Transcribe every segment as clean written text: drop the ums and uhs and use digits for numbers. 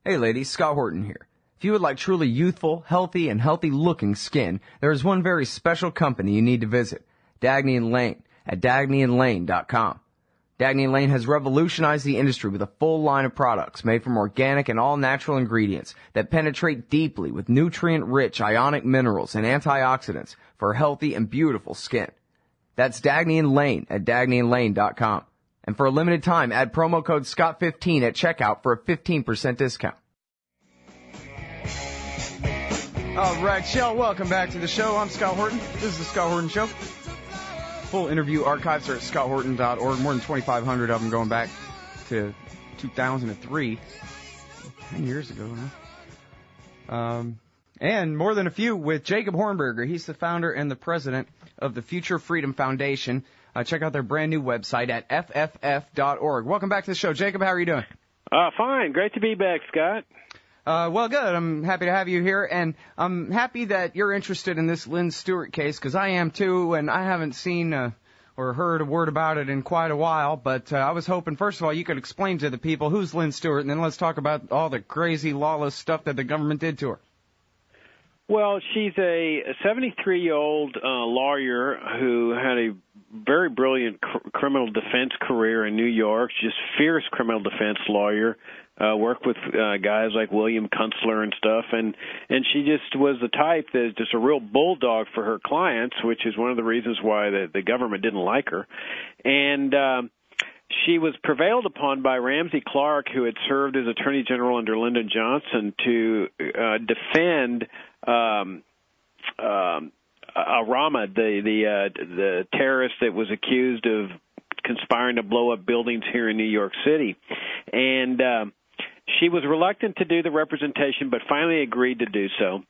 Hey ladies, Scott Horton here. If you would like truly youthful, healthy, and healthy-looking skin, there is one very special company you need to visit, Dagny & Lane at dagnyandlane.com. Dagny & Lane has revolutionized the industry with a full line of products made from organic and all-natural ingredients that penetrate deeply with nutrient-rich ionic minerals and antioxidants for healthy and beautiful skin. That's Dagny & Lane at dagnyandlane.com. And for a limited time, add promo code SCOTT15 at checkout for a 15% discount. All right, y'all, welcome back to the show. I'm Scott Horton. This is the Scott Horton Show. Full interview archives are at scotthorton.org. More than 2,500 of them going back to 2003. 10 years ago, huh? And more than a few with Jacob Hornberger. He's the founder and the president of the Future Freedom Foundation. Check out their brand new website at fff.org. Welcome back to the show. Jacob, how are you doing? Fine. Great to be back, Scott. Well, good. I'm happy to have you here, and I'm happy that you're interested in this Lynne Stewart case, because I am too, and I haven't seen or heard a word about it in quite a while, but I was hoping, first of all, you could explain to the people who's Lynne Stewart, and then let's talk about all the crazy, lawless stuff that the government did to her. Well, she's a 73-year-old lawyer who had a very brilliant criminal defense career in New York, just fierce criminal defense lawyer, worked with guys like William Kunstler and stuff, and she just was the type that's just a real bulldog for her clients, which is one of the reasons why the government didn't like her. And she was prevailed upon by Ramsey Clark, who had served as Attorney General under Lyndon Johnson, to defend Rama, the terrorist that was accused of conspiring to blow up buildings here in New York City. And she was reluctant to do the representation, but finally agreed to do so.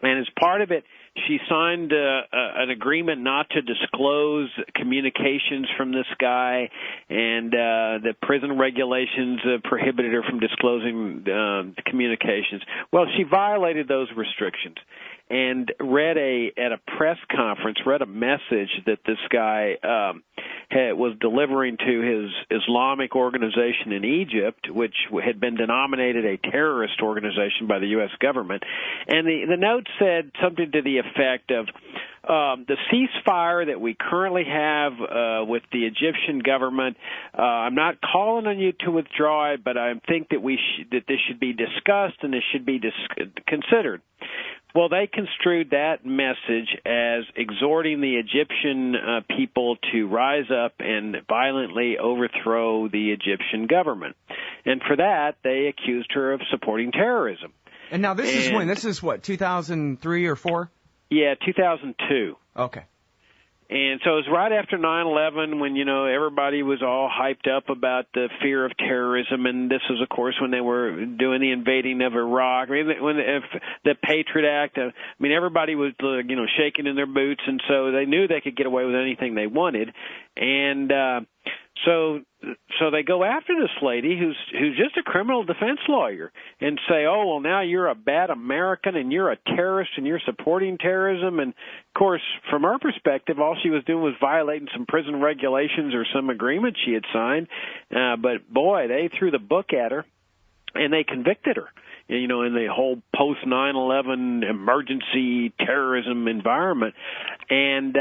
And as part of it, she signed an agreement not to disclose communications from this guy, and the prison regulations prohibited her from disclosing communications. Well, she violated those restrictions and read at a press conference, read a message that this guy was delivering to his Islamic organization in Egypt, which had been denominated a terrorist organization by the U.S. government. And the note said something to the effect of, the ceasefire that we currently have with the Egyptian government, I'm not calling on you to withdraw it, but I think that that this should be discussed and this should be considered. Well, they construed that message as exhorting the Egyptian people to rise up and violently overthrow the Egyptian government. And for that, they accused her of supporting terrorism. And now this is when? This is what, 2003 or 4? Yeah, 2002. Okay. And so it was right after 9/11 when, everybody was all hyped up about the fear of terrorism. And this was, of course, when they were doing the invading of Iraq. I mean, if the Patriot Act, everybody was, shaking in their boots. And so they knew they could get away with anything they wanted. And so they go after this lady who's just a criminal defense lawyer and say, oh, well, now you're a bad American and you're a terrorist and you're supporting terrorism. And, of course, from her perspective, all she was doing was violating some prison regulations or some agreement she had signed. But, boy, they threw the book at her and they convicted her. In the whole post-9/11 emergency terrorism environment. And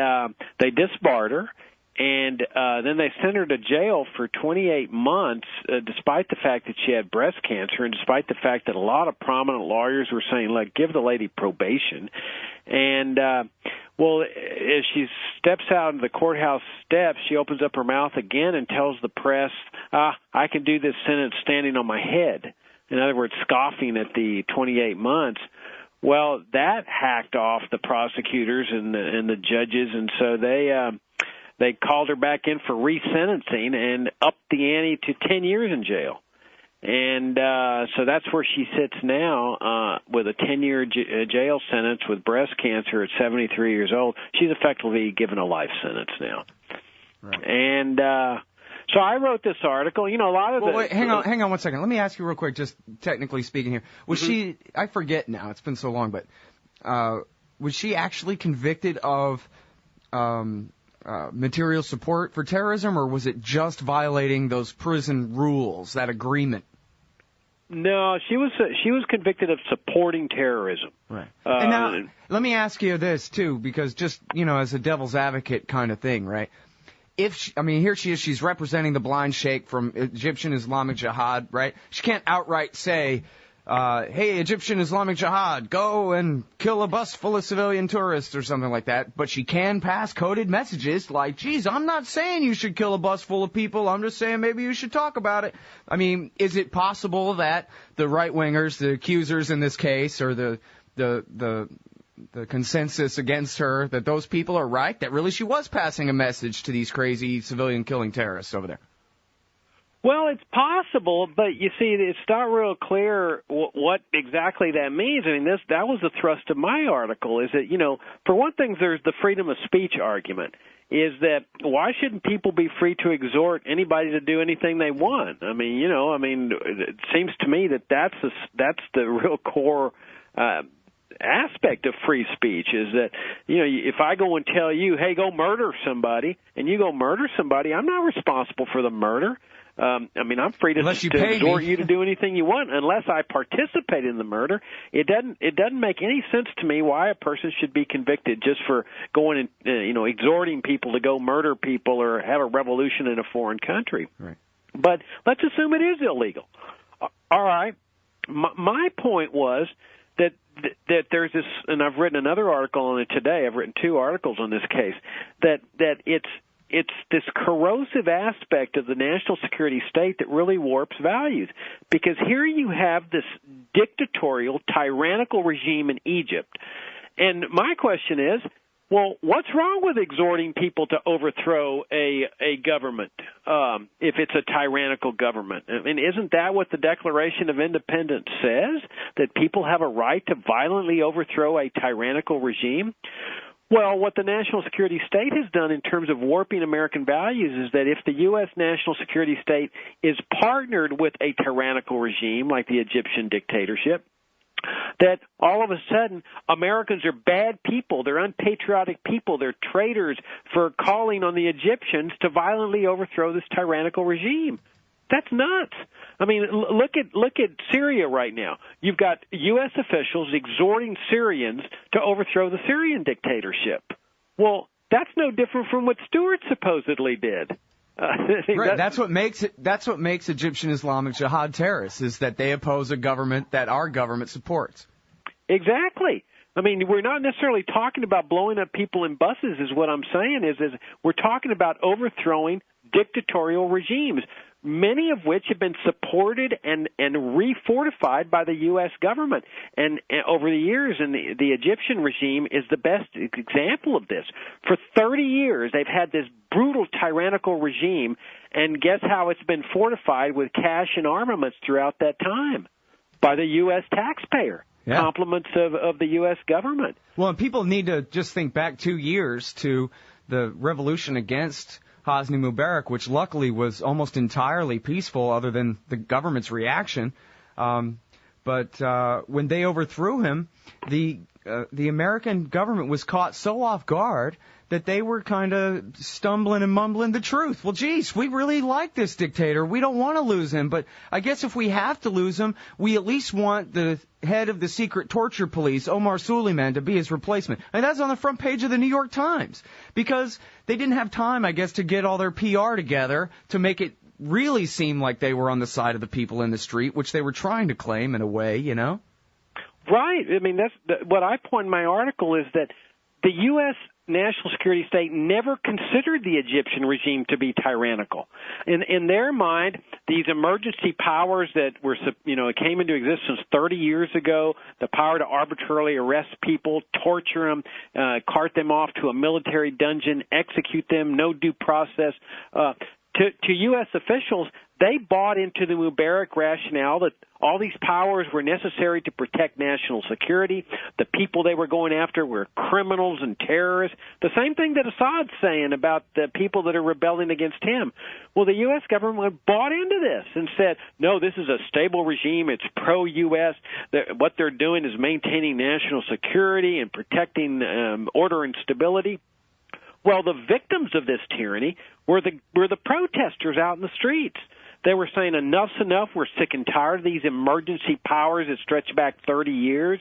they disbarred her. And then they sent her to jail for 28 months, despite the fact that she had breast cancer and despite the fact that a lot of prominent lawyers were saying, look, give the lady probation. And, as she steps out of the courthouse steps, she opens up her mouth again and tells the press, I can do this sentence standing on my head. In other words, scoffing at the 28 months. Well, that hacked off the prosecutors and the judges, and so they called her back in for resentencing and upped the ante to 10 years in jail. And so that's where she sits now with a 10-year jail sentence with breast cancer at 73 years old. She's effectively given a life sentence now. Right. And so I wrote this article. A lot of wait, hang on 1 second. Let me ask you real quick, just technically speaking here. Was she, I forget now, it's been so long, but was she actually convicted of material support for terrorism, or was it just violating those prison rules, that agreement? No, she was convicted of supporting terrorism. Right. And now, let me ask you this, too, because just, as a devil's advocate kind of thing, right? Here she is, she's representing the blind sheikh from Egyptian Islamic Jihad, right? She can't outright say, hey, Egyptian Islamic Jihad, go and kill a bus full of civilian tourists or something like that. But she can pass coded messages like, geez, I'm not saying you should kill a bus full of people. I'm just saying maybe you should talk about it. I mean, is it possible that the right-wingers, the accusers in this case, or the consensus against her, that those people are right, that really she was passing a message to these crazy civilian-killing terrorists over there? Well, it's possible, but you see, it's not real clear what exactly that means. I mean, that was the thrust of my article, is that, for one thing, there's the freedom of speech argument, is that why shouldn't people be free to exhort anybody to do anything they want? I mean, it seems to me that that's the real core aspect of free speech, is that, if I go and tell you, hey, go murder somebody, and you go murder somebody, I'm not responsible for the murder. I'm free to exhort you to do anything you want unless I participate in the murder. It doesn't make any sense to me why a person should be convicted just for going and exhorting people to go murder people or have a revolution in a foreign country. Right. But let's assume it is illegal. All right. My point was that there's this, and I've written another article on it today. I've written 2 articles on this case. That it's this corrosive aspect of the national security state that really warps values. Because here you have this dictatorial, tyrannical regime in Egypt. And my question is, well, what's wrong with exhorting people to overthrow a government if it's a tyrannical government? I mean, isn't that what the Declaration of Independence says, that people have a right to violently overthrow a tyrannical regime? Well, what the national security state has done in terms of warping American values is that if the U.S. national security state is partnered with a tyrannical regime like the Egyptian dictatorship, that all of a sudden Americans are bad people, they're unpatriotic people, they're traitors for calling on the Egyptians to violently overthrow this tyrannical regime. That's nuts. I mean, look at Syria right now. You've got U.S. officials exhorting Syrians to overthrow the Syrian dictatorship. Well, that's no different from what Stewart supposedly did. Right. That's what makes Egyptian Islamic Jihad terrorists, is that they oppose a government that our government supports. Exactly. I mean, we're not necessarily talking about blowing up people in buses, is what I'm saying, is we're talking about overthrowing dictatorial regimes, many of which have been supported and refortified by the U.S. government. And over the years, and the Egyptian regime is the best example of this. For 30 years, they've had this brutal tyrannical regime, and guess how it's been fortified with cash and armaments throughout that time? By the U.S. taxpayer. Yeah. Compliments of the U.S. government. Well, and people need to just think back 2 years to the revolution against Hosni Mubarak, which luckily was almost entirely peaceful other than the government's reaction. But when they overthrew him, the American government was caught so off guard that they were kind of stumbling and mumbling the truth. Well, geez, we really like this dictator. We don't want to lose him. But I guess if we have to lose him, we at least want the head of the secret torture police, Omar Suleiman, to be his replacement. And that's on the front page of the New York Times. Because they didn't have time, I guess, to get all their PR together to make it really seem like they were on the side of the people in the street, which they were trying to claim in a way, you know? Right. I mean, that's what I point in my article is that the U.S. national security state never considered the Egyptian regime to be tyrannical. In their mind, these emergency powers that were, came into existence 30 years ago, the power to arbitrarily arrest people, torture them, cart them off to a military dungeon, execute them, no due process, to U.S. officials, they bought into the Mubarak rationale that all these powers were necessary to protect national security. The people they were going after were criminals and terrorists. The same thing that Assad's saying about the people that are rebelling against him. Well, the U.S. government bought into this and said, no, this is a stable regime. It's pro-U.S. What they're doing is maintaining national security and protecting order and stability. Well, the victims of this tyranny were the protesters out in the streets. They were saying enough's enough. We're sick and tired of these emergency powers that stretch back 30 years.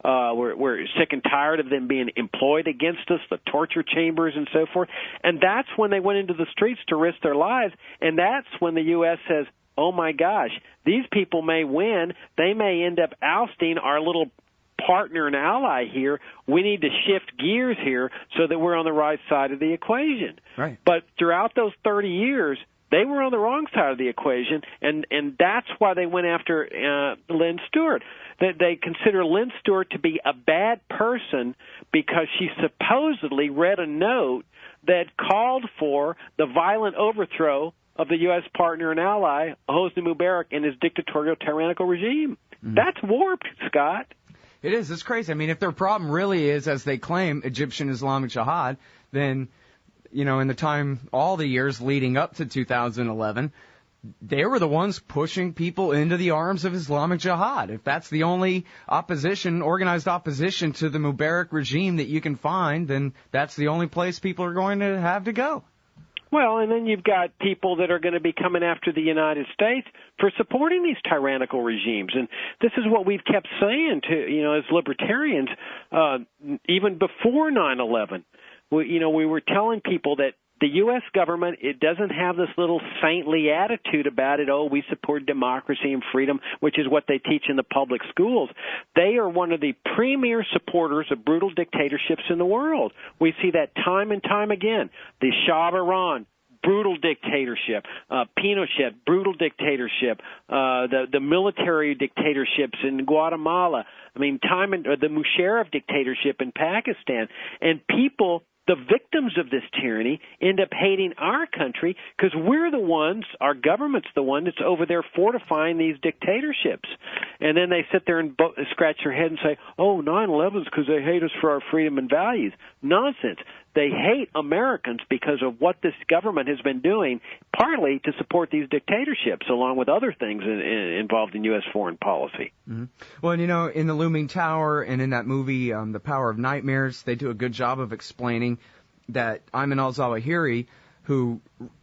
We're sick and tired of them being employed against us, the torture chambers and so forth. And that's when they went into the streets to risk their lives. And that's when the U.S. says, oh, my gosh, these people may win. They may end up ousting our little partner and ally here. We need to shift gears here so that we're on the right side of the equation. Right. But throughout those 30 years, they were on the wrong side of the equation, and that's why they went after Lynne Stewart. They consider Lynne Stewart to be a bad person because she supposedly read a note that called for the violent overthrow of the U.S. partner and ally, Hosni Mubarak, and his dictatorial, tyrannical regime. Mm. That's warped, Scott. It is. It's crazy. I mean, if their problem really is, as they claim, Egyptian Islamic Jihad, then, you know, in the time, all the years leading up to 2011, they were the ones pushing people into the arms of Islamic Jihad. If that's the only opposition, organized opposition to the Mubarak regime that you can find, then that's the only place people are going to have to go. Well, and then you've got people that are going to be coming after the United States for supporting these tyrannical regimes. And this is what we've kept saying to, you know, as libertarians, even before 9/11. We were telling people that the U.S. government, it doesn't have this little saintly attitude about it, oh, we support democracy and freedom, which is what they teach in the public schools. They are one of the premier supporters of brutal dictatorships in the world. We see that time and time again. The Shah of Iran, brutal dictatorship. Pinochet, brutal dictatorship. The military dictatorships in Guatemala. I mean, the Musharraf dictatorship in Pakistan. And people, the victims of this tyranny, end up hating our country because we're the ones, our government's the one that's over there fortifying these dictatorships. And then they sit there and scratch their head and say, oh, 9/11 is because they hate us for our freedom and values. Nonsense. They hate Americans because of what this government has been doing, partly to support these dictatorships, along with other things involved in U.S. foreign policy. Mm-hmm. Well, you know, in The Looming Tower and in that movie, The Power of Nightmares, they do a good job of explaining that Ayman al-Zawahiri, who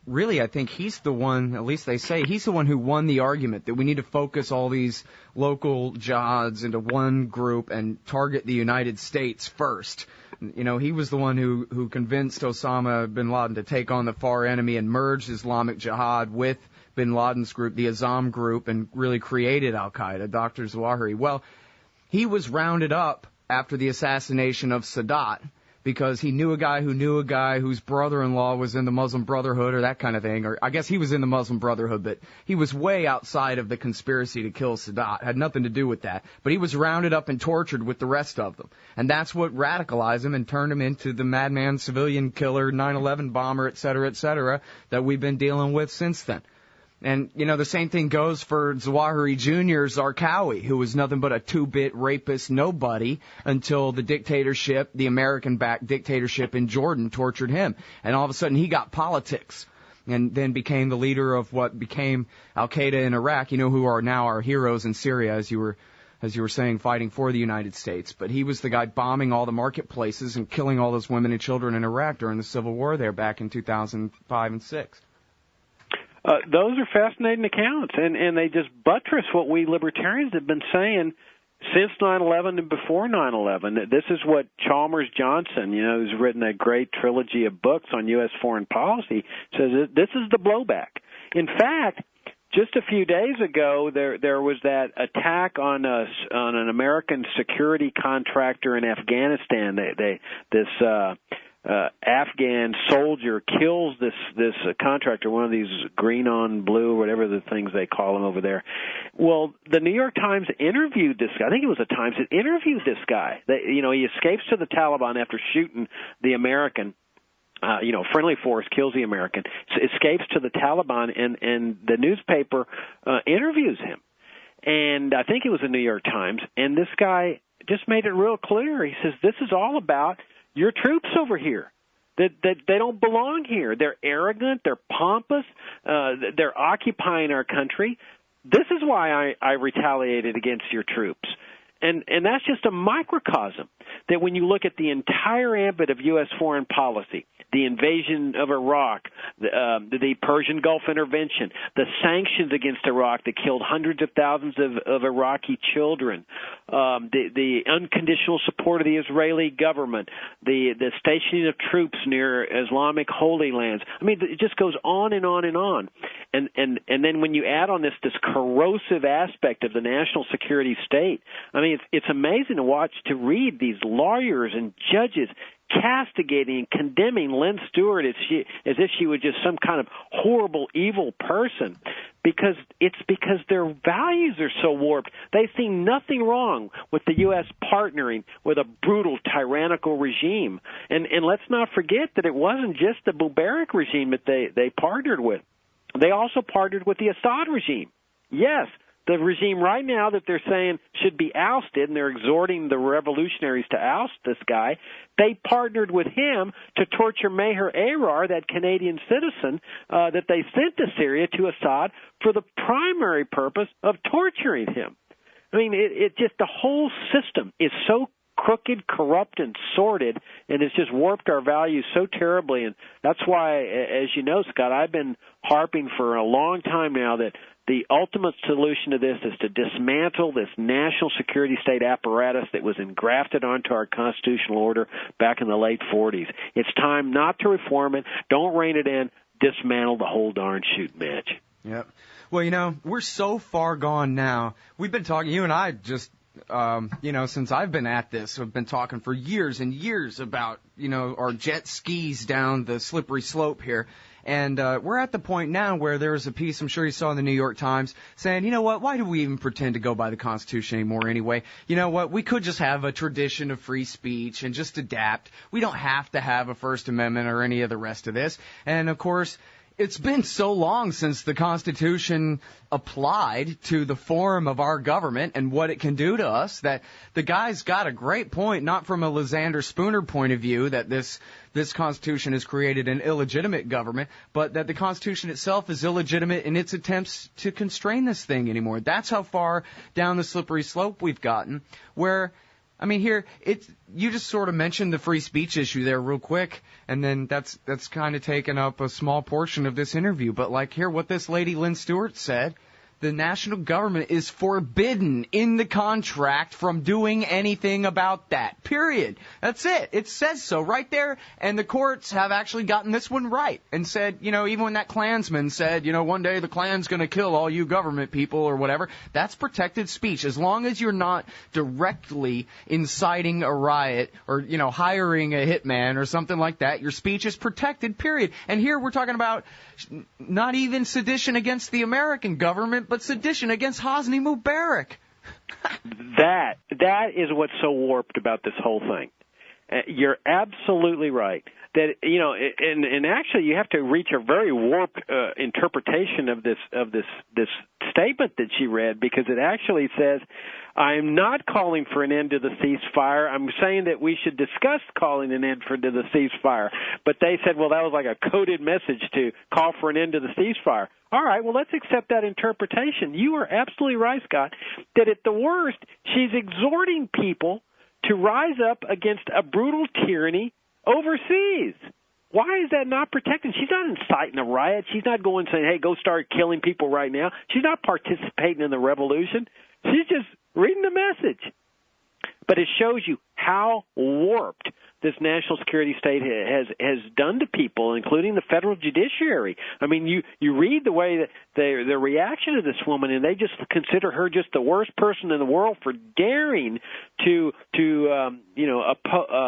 really, I think he's the one, at least they say, he's the one who won the argument that we need to focus all these local jihads into one group and target the United States first. You know, he was the one who convinced Osama bin Laden to take on the far enemy and merge Islamic Jihad with bin Laden's group, the Azam group, and really created al-Qaeda, Dr. Zawahiri. Well, he was rounded up after the assassination of Sadat because he knew a guy who knew a guy whose brother-in-law was in the Muslim Brotherhood or that kind of thing. Or I guess he was in the Muslim Brotherhood, but he was way outside of the conspiracy to kill Sadat. Had nothing to do with that. But he was rounded up and tortured with the rest of them. And that's what radicalized him and turned him into the madman, civilian killer, 9/11 bomber, et cetera, that we've been dealing with since then. And, you know, the same thing goes for Zawahiri Jr. Zarqawi, who was nothing but a two-bit rapist nobody until the dictatorship, the American-backed dictatorship in Jordan, tortured him. And all of a sudden he got politics and then became the leader of what became al-Qaeda in Iraq, you know, who are now our heroes in Syria, as you were saying, fighting for the United States. But he was the guy bombing all the marketplaces and killing all those women and children in Iraq during the Civil War there back in 2005 and 6. Those are fascinating accounts, and they just buttress what we libertarians have been saying since 9/11 and before 9/11. This is what Chalmers Johnson, you know, who's written a great trilogy of books on U.S. foreign policy, says this is the blowback. In fact, just a few days ago, there was that attack on an American security contractor in Afghanistan. This Afghan soldier kills this contractor, one of these green on blue, whatever the things they call them over there. Well, the New York Times interviewed this guy. I think it was the Times that interviewed this guy. He escapes to the Taliban after shooting the American. Friendly force kills the American, escapes to the Taliban, and the newspaper interviews him. And I think it was the New York Times. And this guy just made it real clear. He says, this is all about your troops over here. That they don't belong here. They're arrogant. They're pompous. They're occupying our country. This is why I retaliated against your troops. And that's just a microcosm that when you look at the entire ambit of U.S. foreign policy, the invasion of Iraq, the Persian Gulf intervention, the sanctions against Iraq that killed hundreds of thousands of Iraqi children, the unconditional support of the Israeli government, the stationing of troops near Islamic holy lands. I mean, it just goes on and on and on. And then when you add on this corrosive aspect of the national security state, I mean, it's amazing to read these lawyers and judges castigating and condemning Lynne Stewart as if she was just some kind of horrible, evil person, because their values are so warped. They see nothing wrong with the U.S. partnering with a brutal, tyrannical regime. And let's not forget that it wasn't just the Mubarak regime that they partnered with. They also partnered with the Assad regime. Yes, the regime right now that they're saying should be ousted, and they're exhorting the revolutionaries to oust this guy, they partnered with him to torture Maher Arar, that Canadian citizen that they sent to Syria to Assad for the primary purpose of torturing him. I mean, it just, the whole system is so crooked, corrupt, and sordid, and it's just warped our values so terribly. And that's why, as you know, Scott, I've been harping for a long time now that the ultimate solution to this is to dismantle this national security state apparatus that was engrafted onto our constitutional order back in the late 40s. It's time not to reform it. Don't rein it in. Dismantle the whole darn shooting match. Yep. Well, you know, we're so far gone now. We've been talking, you and I just, since I've been at this, I've been talking for years and years about, our jet skis down the slippery slope here. And we're at the point now where there's a piece, I'm sure you saw in the New York Times, saying, you know what, why do we even pretend to go by the Constitution anymore anyway? You know what, we could just have a tradition of free speech and just adapt. We don't have to have a First Amendment or any of the rest of this. And, of course, it's been so long since the Constitution applied to the form of our government and what it can do to us that the guy's got a great point, not from a Lysander Spooner point of view that this Constitution has created an illegitimate government, but that the Constitution itself is illegitimate in its attempts to constrain this thing anymore. That's how far down the slippery slope we've gotten, where, I mean, here, you just sort of mentioned the free speech issue there real quick, and then that's kind of taken up a small portion of this interview. But like here, what this lady Lynne Stewart said, the national government is forbidden in the contract from doing anything about that. Period. That's it. It says so right there. And the courts have actually gotten this one right and said, even when that Klansman said, one day the Klan's going to kill all you government people or whatever, that's protected speech. As long as you're not directly inciting a riot or, hiring a hitman or something like that, your speech is protected, period. And here we're talking about not even sedition against the American government, but sedition against Hosni Mubarak. That is what's so warped about this whole thing. You're absolutely right. That and actually you have to reach a very warped interpretation of this statement that she read, because it actually says, I'm not calling for an end to the ceasefire. I'm saying that we should discuss calling an end to the ceasefire. But they said, well, that was like a coded message to call for an end to the ceasefire. All right, well, let's accept that interpretation. You are absolutely right, Scott, that at the worst, she's exhorting people to rise up against a brutal tyranny overseas. Why is that not protected? She's not inciting a riot. She's not going saying, hey, go start killing people right now. She's not participating in the revolution. She's just reading the message. But it shows you how warped this national security state has done to people, including the federal judiciary. I mean, you read the way that the reaction of this woman, and they just consider her just the worst person in the world for daring to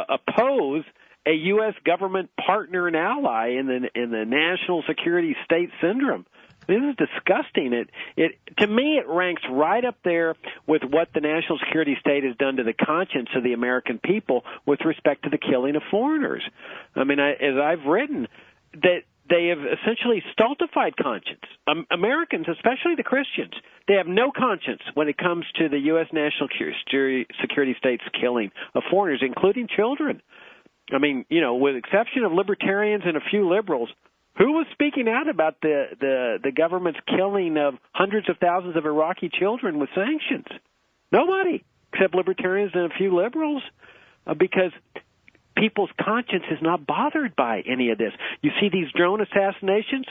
oppose a U.S. government partner and ally in the national security state syndrome. This is disgusting. To me, it ranks right up there with what the national security state has done to the conscience of the American people with respect to the killing of foreigners. I mean, as I've written, that they have essentially stultified conscience. Americans, especially the Christians, they have no conscience when it comes to the U.S. national security state's killing of foreigners, including children. I mean, with the exception of libertarians and a few liberals, who was speaking out about the government's killing of hundreds of thousands of Iraqi children with sanctions? Nobody, except libertarians and a few liberals, because people's conscience is not bothered by any of this. You see these drone assassinations,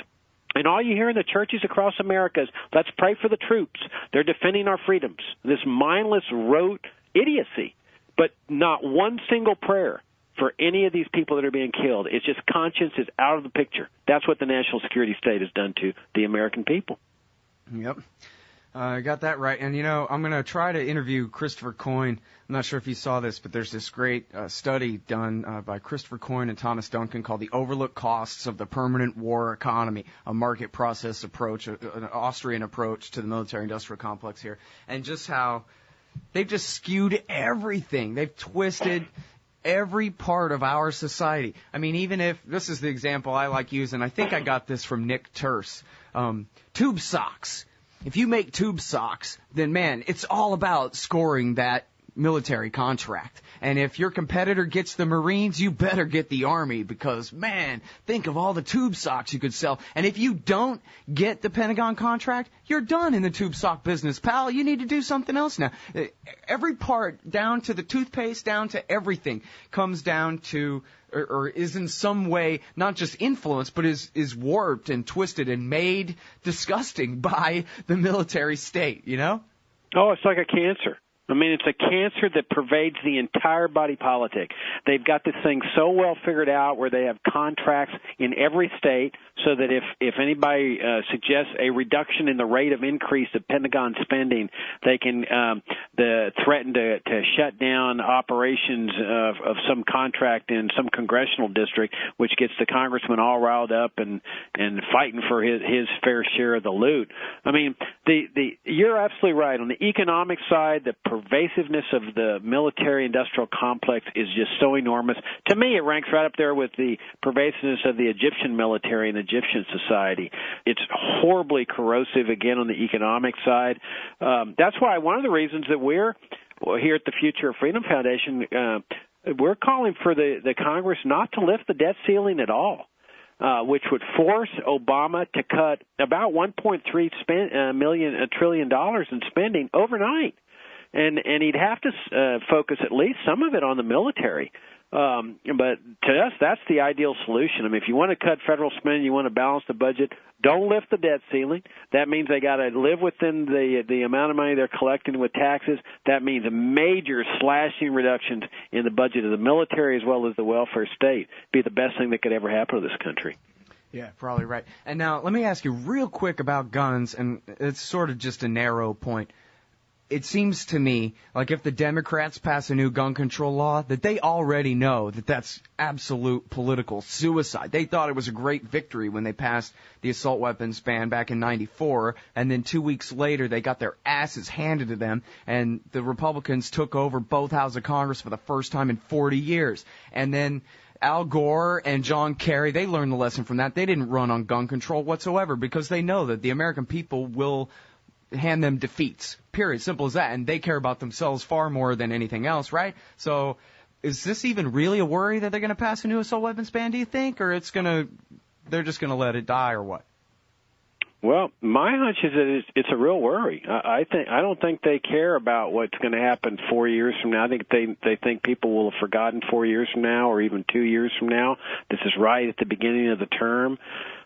and all you hear in the churches across America is, let's pray for the troops. They're defending our freedoms. This mindless, rote idiocy, but not one single prayer for any of these people that are being killed. It's just conscience is out of the picture. That's what the national security state has done to the American people. Yep. Got that right. And, I'm going to try to interview Christopher Coyne. I'm not sure if you saw this, but there's this great study done by Christopher Coyne and Thomas Duncan called The Overlooked Costs of the Permanent War Economy, a market process approach, an Austrian approach to the military-industrial complex here, and just how they've just skewed everything. They've twisted every part of our society. I mean, even if, this is the example I like using, I think I got this from Nick Terse, tube socks. If you make tube socks, then, man, it's all about scoring that military contract. And if your competitor gets the Marines, you better get the Army because, man, think of all the tube socks you could sell. And if you don't get the Pentagon contract, you're done in the tube sock business, pal. You need to do something else now. Every part, down to the toothpaste, down to everything, comes down to or is in some way not just influenced, but is warped and twisted and made disgusting by the military state, Oh, it's like a cancer. I mean, it's a cancer that pervades the entire body politic. They've got this thing so well figured out where they have contracts in every state so that if anybody suggests a reduction in the rate of increase of Pentagon spending, they can threaten to shut down operations of some contract in some congressional district, which gets the congressman all riled up and fighting for his fair share of the loot. I mean, you're absolutely right. On the economic side, the pervasiveness of the military-industrial complex is just so enormous. To me, it ranks right up there with the pervasiveness of the Egyptian military and the Egyptian society. It's horribly corrosive, again, on the economic side. That's why one of the reasons that we're here at the Future of Freedom Foundation, we're calling for the Congress not to lift the debt ceiling at all. Which would force Obama to cut about $1.3 trillion in spending overnight. And he'd have to focus at least some of it on the military. But to us, that's the ideal solution. I mean, if you want to cut federal spending, you want to balance the budget, don't lift the debt ceiling. That means they got to live within the amount of money they're collecting with taxes. That means major slashing reductions in the budget of the military as well as the welfare state. Be the best thing that could ever happen to this country. Yeah, probably right. And now let me ask you real quick about guns, and it's sort of just a narrow point. It seems to me like if the Democrats pass a new gun control law, that they already know that that's absolute political suicide. They thought it was a great victory when they passed the assault weapons ban back in '94, and then 2 weeks later they got their asses handed to them, and the Republicans took over both houses of Congress for the first time in 40 years. And then Al Gore and John Kerry, they learned the lesson from that. They didn't run on gun control whatsoever because they know that the American people will hand them defeats, period. Simple as that. And they care about themselves far more than anything else, right? So is this even really a worry that they're going to pass a new assault weapons ban, do you think? Or they're just going to let it die or what? Well, my hunch is that it's a real worry. I don't think they care about what's going to happen 4 years from now. I think they think people will have forgotten 4 years from now or even 2 years from now. This is right at the beginning of the term.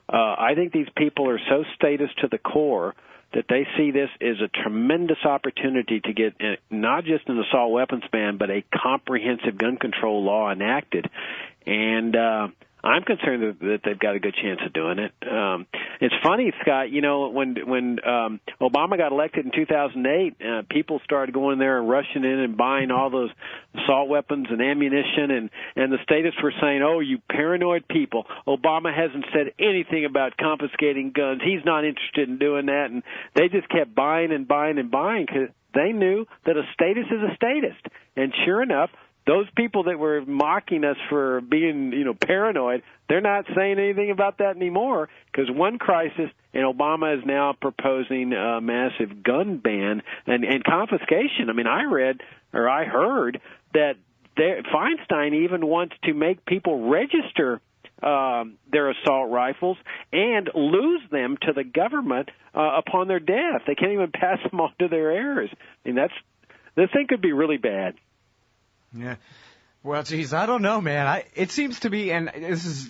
I think these people are so statist to the core that they see this as a tremendous opportunity to get not just an assault weapons ban, but a comprehensive gun control law enacted. And I'm concerned that they've got a good chance of doing it. It's funny, Scott, when Obama got elected in 2008, people started going there and rushing in and buying all those assault weapons and ammunition, and the statists were saying, oh, you paranoid people, Obama hasn't said anything about confiscating guns. He's not interested in doing that. And they just kept buying and buying and buying because they knew that a statist is a statist. And sure enough, those people that were mocking us for being, paranoid, they're not saying anything about that anymore because one crisis, and Obama is now proposing a massive gun ban and confiscation. I mean, I heard that Feinstein even wants to make people register their assault rifles and lose them to the government upon their death. They can't even pass them on to their heirs. I mean, this thing could be really bad. Yeah. Well, geez, I don't know, man. It seems to be, and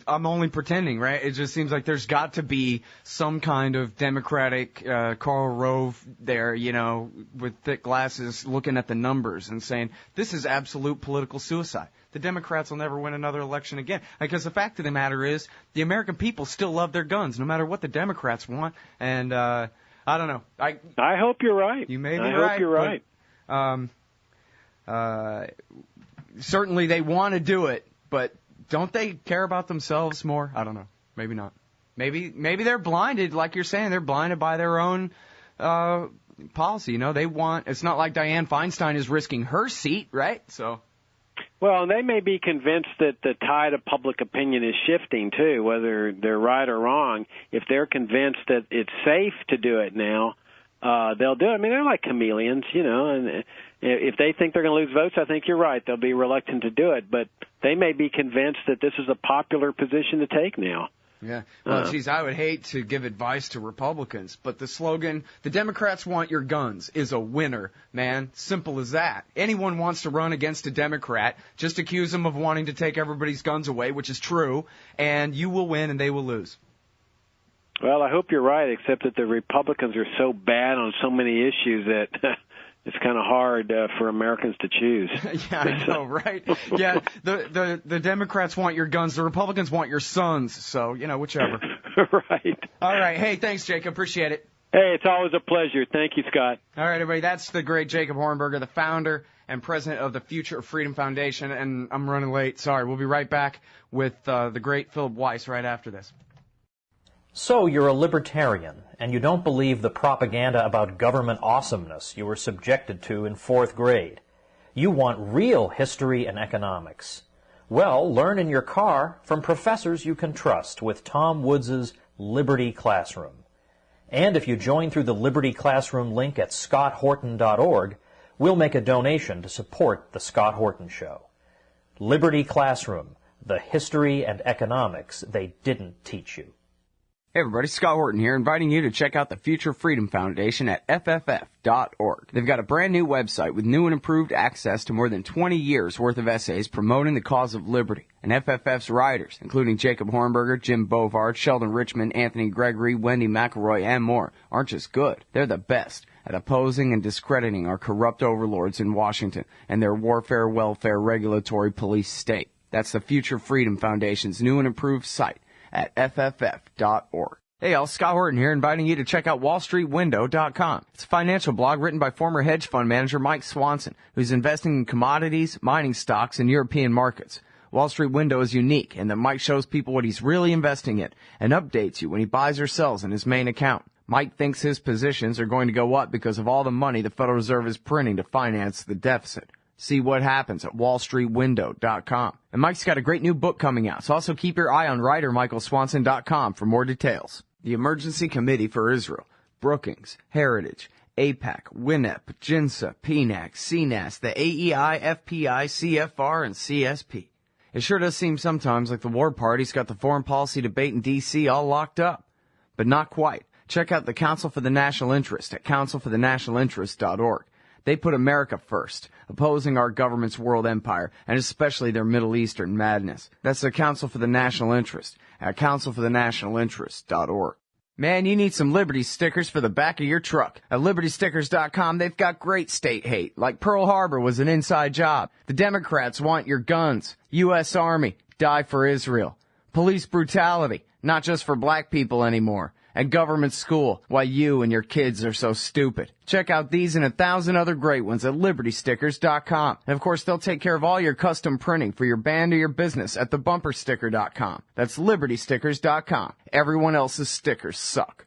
I'm only pretending, right? It just seems like there's got to be some kind of Democratic Karl Rove there, with thick glasses looking at the numbers and saying, this is absolute political suicide. The Democrats will never win another election again. Because the fact of the matter is, the American people still love their guns, no matter what the Democrats want. And I don't know. I hope you're right. You may be right. I hope you're right. Certainly they want to do it, but don't they care about themselves more? I don't know. Maybe not. Maybe they're blinded, like you're saying. They're blinded by their own policy. It's not like Dianne Feinstein is risking her seat, right? So. Well, they may be convinced that the tide of public opinion is shifting, too, whether they're right or wrong. If they're convinced that it's safe to do it now, they'll do it. I mean, they're like chameleons, and if they think they're going to lose votes, I think you're right. They'll be reluctant to do it, but they may be convinced that this is a popular position to take now. Yeah. Well, geez, I would hate to give advice to Republicans, but the slogan, the Democrats want your guns, is a winner, man. Simple as that. Anyone wants to run against a Democrat, just accuse them of wanting to take everybody's guns away, which is true, and you will win and they will lose. Well, I hope you're right, except that the Republicans are so bad on so many issues that it's kind of hard for Americans to choose. Yeah, I know, right? Yeah, the Democrats want your guns, the Republicans want your sons, so, whichever. Right. All right. Hey, thanks, Jacob. Appreciate it. Hey, it's always a pleasure. Thank you, Scott. All right, everybody, that's the great Jacob Hornberger, the founder and president of the Future of Freedom Foundation, and I'm running late. Sorry. We'll be right back with the great Philip Weiss right after this. So you're a libertarian, and you don't believe the propaganda about government awesomeness you were subjected to in 4th grade. You want real history and economics. Well, learn in your car from professors you can trust with Tom Woods' Liberty Classroom. And if you join through the Liberty Classroom link at scotthorton.org, we'll make a donation to support The Scott Horton Show. Liberty Classroom, the history and economics they didn't teach you. Hey everybody, Scott Horton here, inviting you to check out the Future Freedom Foundation at fff.org. They've got a brand new website with new and improved access to more than 20 years worth of essays promoting the cause of liberty. And FFF's writers, including Jacob Hornberger, Jim Bovard, Sheldon Richmond, Anthony Gregory, Wendy McElroy, and more, aren't just good. They're the best at opposing and discrediting our corrupt overlords in Washington and their warfare, welfare, regulatory police state. That's the Future Freedom Foundation's new and improved site at fff.org. Hey y'all, Scott Horton here, inviting you to check out wallstreetwindow.com. It's a financial blog written by former hedge fund manager Mike Swanson, who's investing in commodities, mining stocks, and European markets. Wall Street Window is unique in that Mike shows people what he's really investing in and updates you when he buys or sells in his main account. Mike thinks his positions are going to go up because of all the money the Federal Reserve is printing to finance the deficit. See what happens at wallstreetwindow.com. And Mike's got a great new book coming out, so also keep your eye on writermichaelswanson.com for more details. The Emergency Committee for Israel, Brookings, Heritage, AIPAC, WINEP, JINSA, PNAC, CNAS, the AEI, FPI, CFR, and CSP. It sure does seem sometimes like the war party's got the foreign policy debate in D.C. all locked up. But not quite. Check out the Council for the National Interest at councilforthenationalinterest.org. They put America first, opposing our government's world empire, and especially their Middle Eastern madness. That's the Council for the National Interest at councilforthenationalinterest.org. Man, you need some Liberty stickers for the back of your truck. At LibertyStickers.com, they've got great state hate, like Pearl Harbor was an inside job. The Democrats want your guns. U.S. Army, die for Israel. Police brutality, not just for black people anymore. And government school, why you and your kids are so stupid. Check out these and 1,000 other great ones at LibertyStickers.com. And of course, they'll take care of all your custom printing for your band or your business at TheBumperSticker.com. That's LibertyStickers.com. Everyone else's stickers suck.